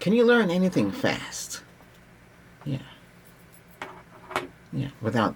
Can you learn anything fast? Yeah. Yeah. Without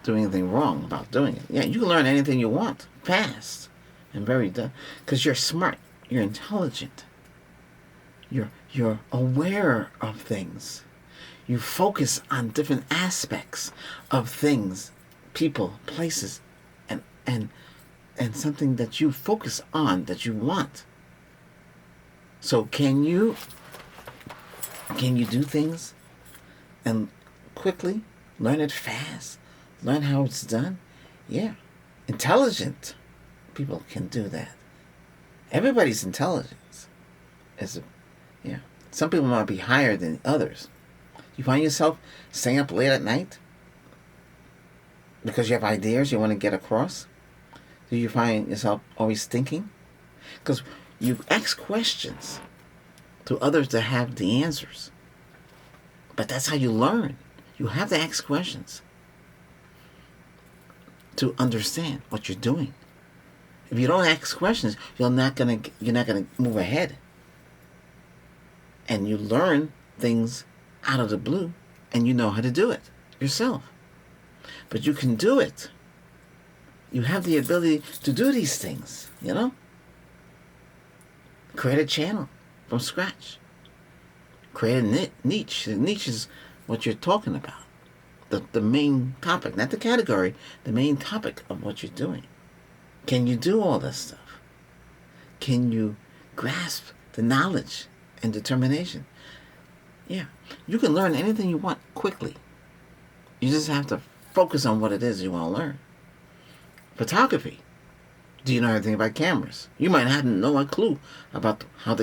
doing anything wrong about doing it. Yeah, you can learn anything you want fast and very done because you're smart, you're intelligent, you're aware of things. You focus on different aspects of things, people, places, and and something that you focus on that you want. So can you do things and quickly learn it fast? Learn how it's done? Yeah. Intelligent people can do that. Everybody's intelligence is yeah. Some people might be higher than others. You find yourself staying up late at night because you have ideas you want to get across? Do you find yourself always thinking? Because you ask questions to others that have the answers. But that's how you learn. You have to ask questions to understand what you're doing. If you don't ask questions, you're not gonna move ahead. And you learn things out of the blue, and you know how to do it yourself. But you can do it. You have the ability to do these things, you know? Create a channel from scratch. Create a niche. The niche is what you're talking about. The main topic, not the category, the main topic of what you're doing. Can you do all this stuff? Can you grasp the knowledge and determination? Yeah. You can learn anything you want quickly. You just have to focus on what it is you want to learn. Photography. Do you know anything about cameras? You might have no clue about how to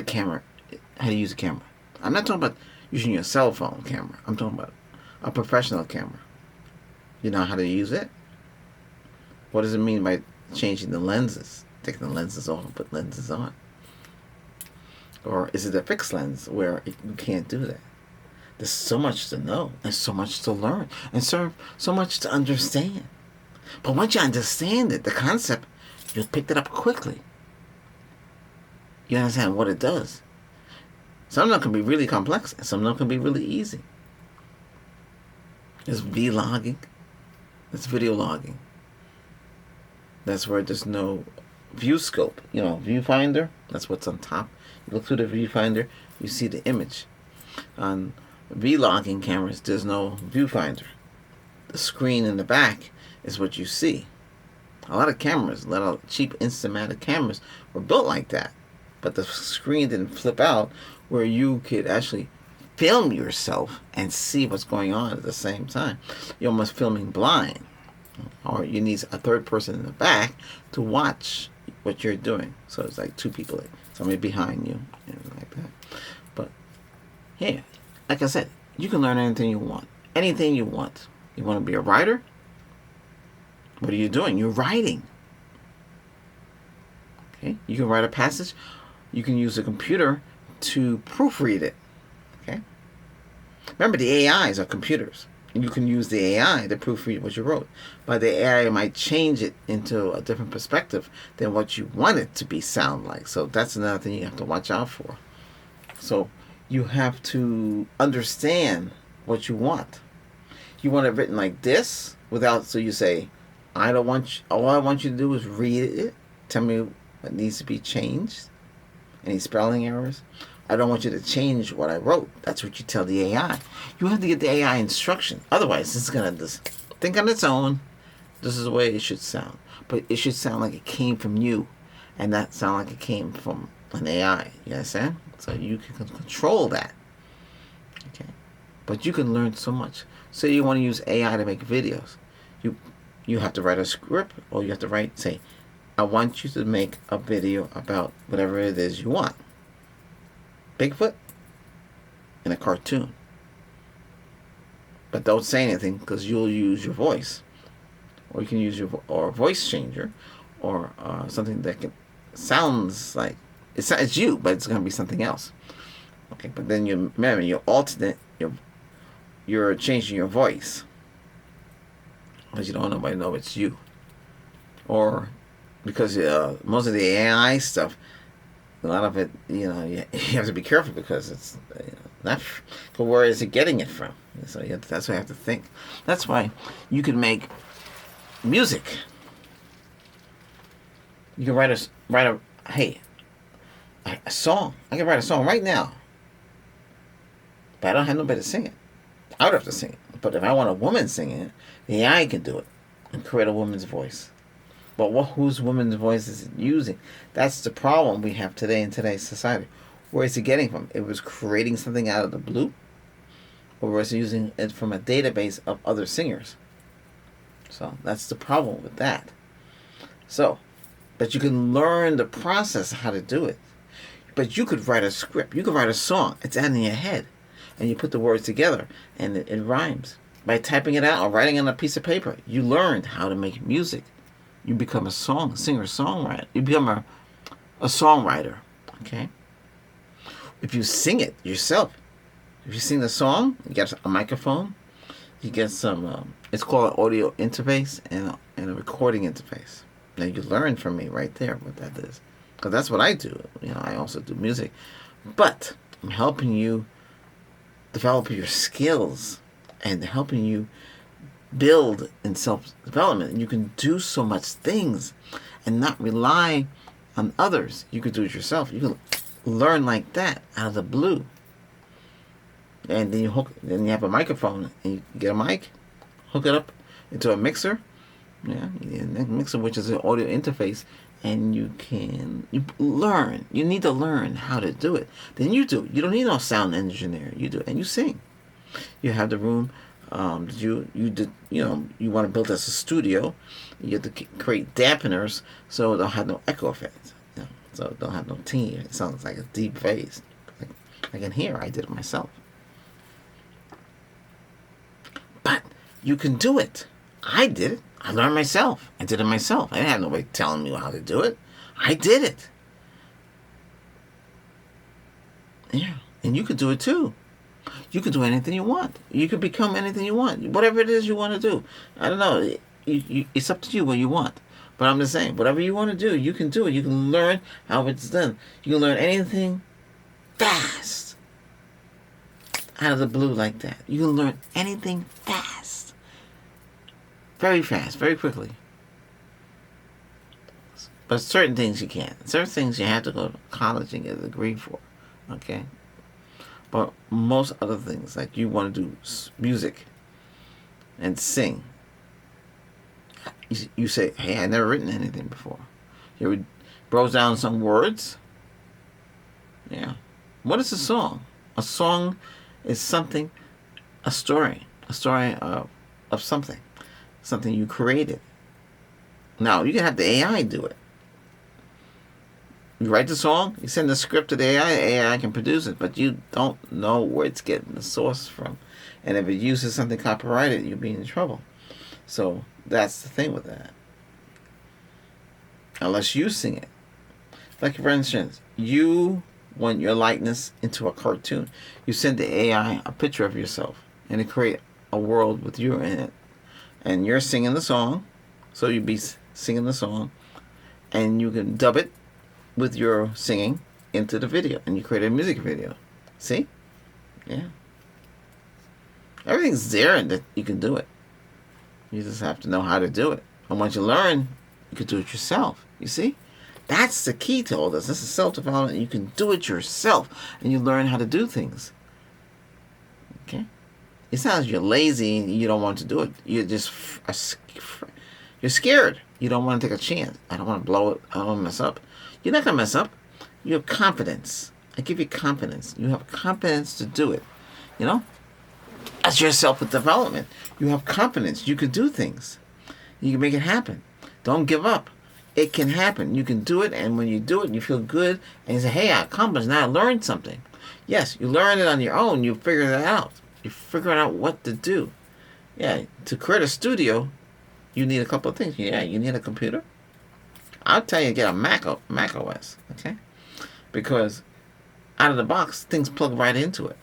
use a camera. I'm not talking about using your cell phone camera. I'm talking about a professional camera. You know how to use it? What does it mean by changing the lenses? Taking the lenses off and put lenses on? Or is it a fixed lens where you can't do that? There's so much to know. There's so much to learn. And so much to understand. But once you understand it, the concept, you'll pick it up quickly. You understand what it does. Some of them can be really complex, and some of them can be really easy. There's vlogging. There's video logging. That's where there's no view scope. Viewfinder. That's what's on top. You look through the viewfinder, you see the image. On vlogging cameras, there's no viewfinder. The screen in the back is what you see. A lot of cameras, a lot of cheap Instamatic cameras were built like that. But the screen didn't flip out where you could actually film yourself and see what's going on at the same time. You're almost filming blind. Or you need a third person in the back to watch what you're doing. So it's like two people, somebody behind you, like that. But, yeah, like I said, you can learn anything you want. Anything you want. You want to be a writer? What are you doing? You're writing. Okay? You can write a passage. You can use a computer to proofread it. Okay? Remember, the AIs are computers. You can use the AI to proofread what you wrote. But the AI might change it into a different perspective than what you want it to sound like. So that's another thing you have to watch out for. So you have to understand what you want. You want it written like this so you say, all I want you to do is read it. Tell me what needs to be changed. Any spelling errors. I don't want you to change what I wrote. That's what you tell the AI. You have to get the AI instruction. Otherwise, it's going to just think on its own. This is the way it should sound. But it should sound like it came from you and not sound like it came from an AI. You understand? So you can control that. Okay. But you can learn so much. Say you want to use AI to make videos. You have to write a script, or you have to say, I want you to make a video about whatever it is you want. Bigfoot in a cartoon. But don't say anything because you'll use your voice. Or you can use or a voice changer or something that sounds like it's you, but it's going to be something else. Okay, but then you're alternate, you're changing your voice because you don't want nobody to know it's you. Or because most of the AI stuff, A lot of it, you have to be careful because it's not. Where is it getting it from? So that's why you have to think. That's why you can make music. You can write a song. I can write a song right now, but I don't have nobody to sing it. I would have to sing it. But if I want a woman singing it, the AI can do it and create a woman's voice. But whose woman's voice is it using? That's the problem we have today in today's society. Where is it getting from? It was creating something out of the blue, or was it using it from a database of other singers? So that's the problem with that. So, but you can learn the process of how to do it. But you could write a script. You could write a song. It's out in your head. And you put the words together, and it rhymes. By typing it out or writing on a piece of paper, you learned how to make music. You become a singer-songwriter. You become a songwriter, okay? If you sing it yourself, if you sing the song, you get a microphone, you get some, it's called an audio interface and a recording interface. Now, you learn from me right there what that is. Because that's what I do. I also do music. But I'm helping you develop your skills and helping you build in self-development. And you can do so much things and not rely on others. You can do it yourself. You can learn like that out of the blue. And then you have a microphone, and you get a mic, hook it up into a mixer. Yeah, a mixer, which is an audio interface, and you learn. You need to learn how to do it. Then you do. You don't need no sound engineer. You do, and you sing. You have the room. You want to build as a studio. You have to create dampeners so it don't have no echo effect. So it don't have no ting. It sounds like a deep bass. Like in here, I did it myself. But you can do it. I did it. I learned myself. I did it myself. I didn't have nobody telling me how to do it. I did it. Yeah. And you could do it too. You can do anything you want. You can become anything you want. Whatever it is you want to do. I don't know. It's up to you what you want. But I'm just saying, whatever you want to do, you can do it. You can learn how it's done. You can learn anything fast. Out of the blue like that. You can learn anything fast. Very fast, very quickly. But certain things you can't. Certain things you have to go to college and get a degree for. Okay? But most other things, like you want to do music and sing, you say, hey, I've never written anything before. You would browse down some words. Yeah. What is a song? A song is something, a story of something you created. Now, you can have the AI do it. You write the song, you send the script to the AI can produce it, but you don't know where it's getting the source from. And if it uses something copyrighted, you'll be in trouble. So that's the thing with that. Unless you sing it. Like, for instance, you want your likeness into a cartoon. You send the AI a picture of yourself, and it create a world with you in it. And you're singing the song, so you'd be singing the song, and you can dub it with your singing into the video, and you create a music video. See? Yeah. Everything's there, and that you can do it. You just have to know how to do it. And once you learn, you can do it yourself. You see? That's the key to all this. This is self-development. You can do it yourself, and you learn how to do things. Okay? It sounds you're lazy and you don't want to do it. You're just you're scared. You don't want to take a chance. I don't want to blow it. I don't want to mess up. You're not going to mess up. You have confidence. I give you confidence. You have confidence to do it. You know? That's your self-development. You have confidence. You can do things. You can make it happen. Don't give up. It can happen. You can do it, and when you do it, you feel good, and you say, hey, I accomplished, now I learned something. Yes, you learned it on your own. You figured it out. You figured out what to do. Yeah, to create a studio, you need a couple of things. Yeah, you need a computer. I'll tell you, get a Mac OS, okay? Because out of the box, things plug right into it.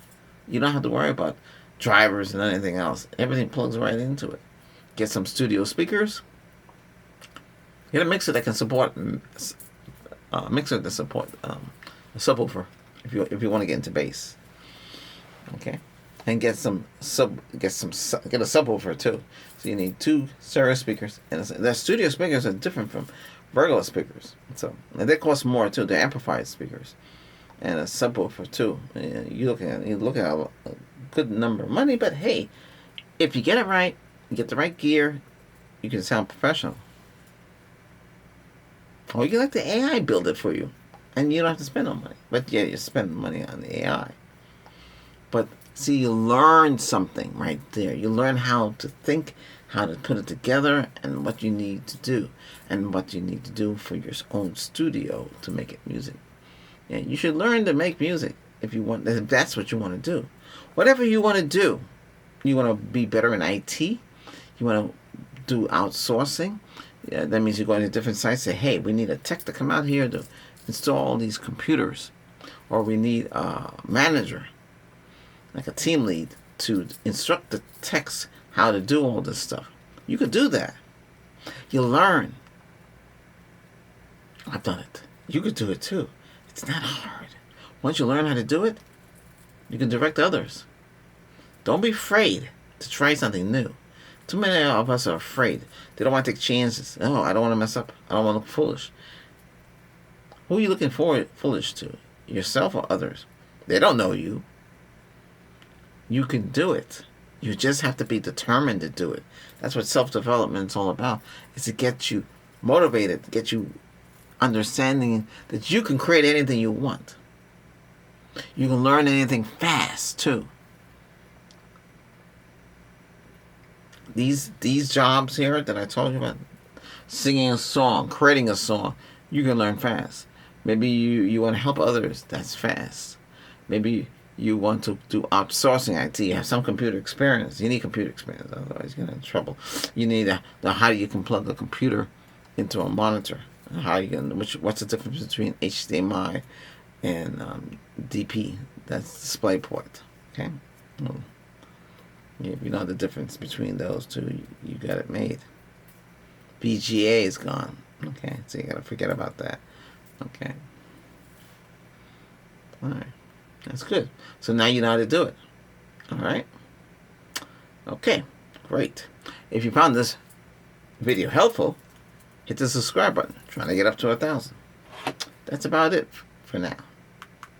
You don't have to worry about drivers and anything else. Everything plugs right into it. Get some studio speakers. Get a mixer that can support a subwoofer if you want to get into bass. Okay, and get a subwoofer too. So you need 2 stereo speakers, and the studio speakers are different from regular speakers. So and they cost more too. They're amplified speakers, and a subwoofer too. You look at a good number of money, but hey, if you get it right, you get the right gear, you can sound professional. Or you can let the AI build it for you, and you don't have to spend no money. But yeah, you spend money on the AI. But see, you learn something right there. You learn how to think, how to put it together, and what you need to do, and what you need to do for your own studio to make it music. Yeah, you should learn to make music if that's what you want to do. Whatever you want to do, you want to be better in IT. You want to do outsourcing. Yeah, that means you go into different sites. Say, hey, we need a tech to come out here to install all these computers, or we need a manager, like a team lead, to instruct the techs how to do all this stuff. You could do that. You learn. I've done it. You could do it too. It's not hard. Once you learn how to do it, you can direct others. Don't be afraid to try something new. Too many of us are afraid. They don't want to take chances. Oh, I don't want to mess up. I don't want to look foolish. Who are you looking foolish to? Yourself or others? They don't know you. You can do it. You just have to be determined to do it. That's what self-development is all about. Is to get you motivated, to get you understanding that you can create anything you want. You can learn anything fast too. These jobs here that I told you about, singing a song, creating a song, you can learn fast. Maybe you want to help others, that's fast. Maybe you want to do outsourcing IT, you have some computer experience. You need computer experience, otherwise you're going to have trouble. You need how you can plug a computer into a monitor. What's the difference between HDMI and DP? That's DisplayPort. Okay? If you know the difference between those two, you got it made. VGA is gone. Okay, so you got to forget about that. Okay. All right. That's good. So now you know how to do it. All right. Okay, great. If you found this video helpful, hit the subscribe button. I'm trying to get up to 1,000. That's about it for now.